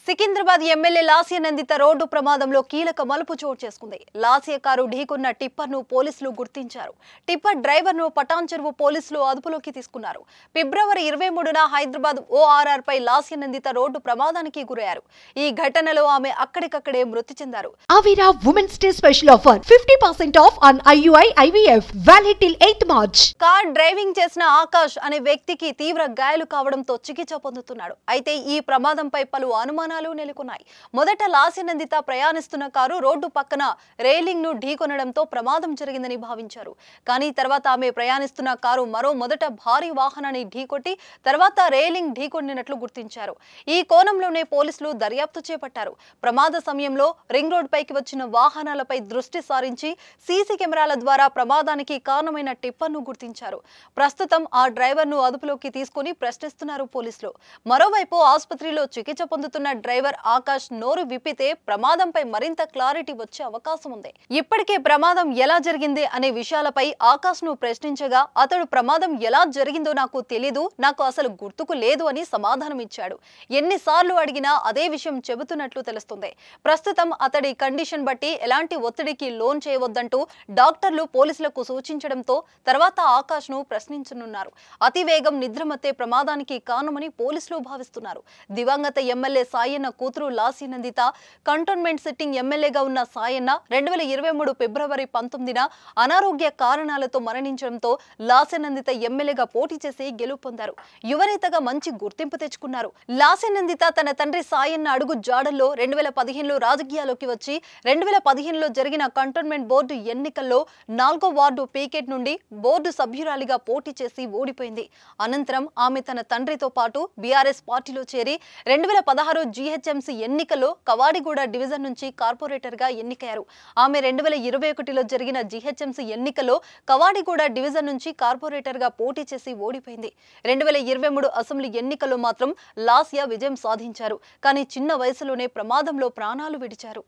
Secunderabad MLA Lasya Nanditha road ప్రమాదంలో కీలక మలుపు చోటు చేసుకుంది. లాస్య కారు ఢీకొన్న టిప్పర్ను పోలీసులు గుర్తించారు. టిప్పర్ డ్రైవర్ను పటాన్ చెరువు పోలీసులు అదుపులోకి తీసుకున్నారు. ఫిబ్రవరి 23న హైదరాబాద్ ORR పై లాస్య నందిత రోడ్డు ప్రమాదానికి గురయ్యారు. ఈ ఘటనలో ఆమె అక్కడికక్కడే మృతి చెందారు. Avira Women's Day special offer 50% off on IUI IVF valid till 8th March. Car driving చేసిన ఆకాష్ అనే వ్యక్తికి తీవ్ర గాయాలు కావడంతో చికిత్స పొందుతున్నాడు. అయితే ఈ ప్రమాదంపై పలు అనుమానాలు నెలకొన్నాయి. మొదట లాస్య నందిత ప్రయాణిస్తున్న కారు రోడ్డు పక్కన రైలింగ్ ను ఢీకొనడంతో ప్రమాదం జరిగిందని భావించారు. కానీ తర్వాత ఆమె ప్రయాణిస్తున్న కారు మొదట భారీ వాహనాన్ని ఢీకొట్టి తర్వాత రైలింగ్ ఢీకొట్టినట్లు గుర్తించారు. ఈ కోణంలోనే పోలీసులు దర్యాప్తు చేపట్టారు. ప్రమాద సమయంలో రింగ్ రోడ్ పైకి వచ్చిన వాహనాలపై దృష్టి సారించి సీసీ కెమెరాల ద్వారా ప్రమాదానికి కారణమైన టిప్పర్ను గుర్తించారు. ప్రస్తుతం ఆ డ్రైవర్ ను అదుపులోకి తీసుకుని ప్రశ్నిస్తున్నారు పోలీసులు. మరోవైపు ఆసుపత్రిలో చికిత్స పొందుతున్న డ్రైవర్ ఆకాష్ నోరు విప్పితే ప్రమాదంపై మరింత క్లారిటీ వచ్చే అవకాశం ఉంది. ఇప్పటికే ప్రమాదం ఎలా జరిగింది అనే విషయాలపై ఆకాష్ ను ప్రశ్నించగా అతడు ప్రమాదం ఎలా జరిగిందో నాకు తెలీదు, నాకు అసలు గుర్తుకు లేదు అని సమాధానం ఇచ్చాడు. ఎన్నిసార్లు అడిగినా అదే విషయం చెబుతున్నట్లు తెలుస్తుంది. ప్రస్తుతం అతడి కండిషన్ బట్టి ఎలాంటి ఒత్తిడికి లోన్ చేయవద్దంటూ డాక్టర్లు పోలీసులకు సూచించడంతో తర్వాత ఆకాష్ ను ప్రశ్నించనున్నారు. అతివేగం నిద్రమత్తే ప్రమాదానికి కారణమని పోలీసులు భావిస్తున్నారు. దివంగత ఎమ్మెల్యే సాయన్న కూతురు లాస్య నందిత కంటోన్మెంట్ సిట్టింగ్ ఎమ్మెల్యేగా ఉన్న సాయన్న 2023 ఫిబ్రవరి 19న అనారోగ్య కారణాలతో మరణించడంతో లాస్య నందిత ఎమ్మెల్యేగా పోటీ చేసి గెలుపు పొందారు. యువనేతగా మంచి గుర్తింపు తెచ్చుకున్నారు. లాస్య నందిత తన తండ్రి సాయన్న అడుగు జాడల్లో 2015లో రాజకీయాల్లోకి వచ్చి 2015లో జరిగిన కంటోన్మెంట్ బోర్డు ఎన్నికల్లో 4వ వార్డు పీకెట్ నుండి బోర్డు సభ్యురాలిగా పోటీ చేసి ఓడిపోయింది. అనంతరం ఆమె తన తండ్రితో పాటు బీఆర్ఎస్ పార్టీలో చేరి 2016 GHMC ఎన్నికల్లో కవాడిగూడ డివిజన్ నుంచి కార్పొరేటర్ గా ఎన్నికయ్యారు. ఆమె 2021లో జరిగిన GHMC ఎన్నికల్లో కవాడిగూడ డివిజన్ నుంచి కార్పొరేటర్ గా పోటీ చేసి ఓడిపోయింది. 2023 అసెంబ్లీ ఎన్నికల్లో మాత్రం లాస్య విజయం సాధించారు. కానీ చిన్న వయసులోనే ప్రమాదంలో ప్రాణాలు విడిచారు.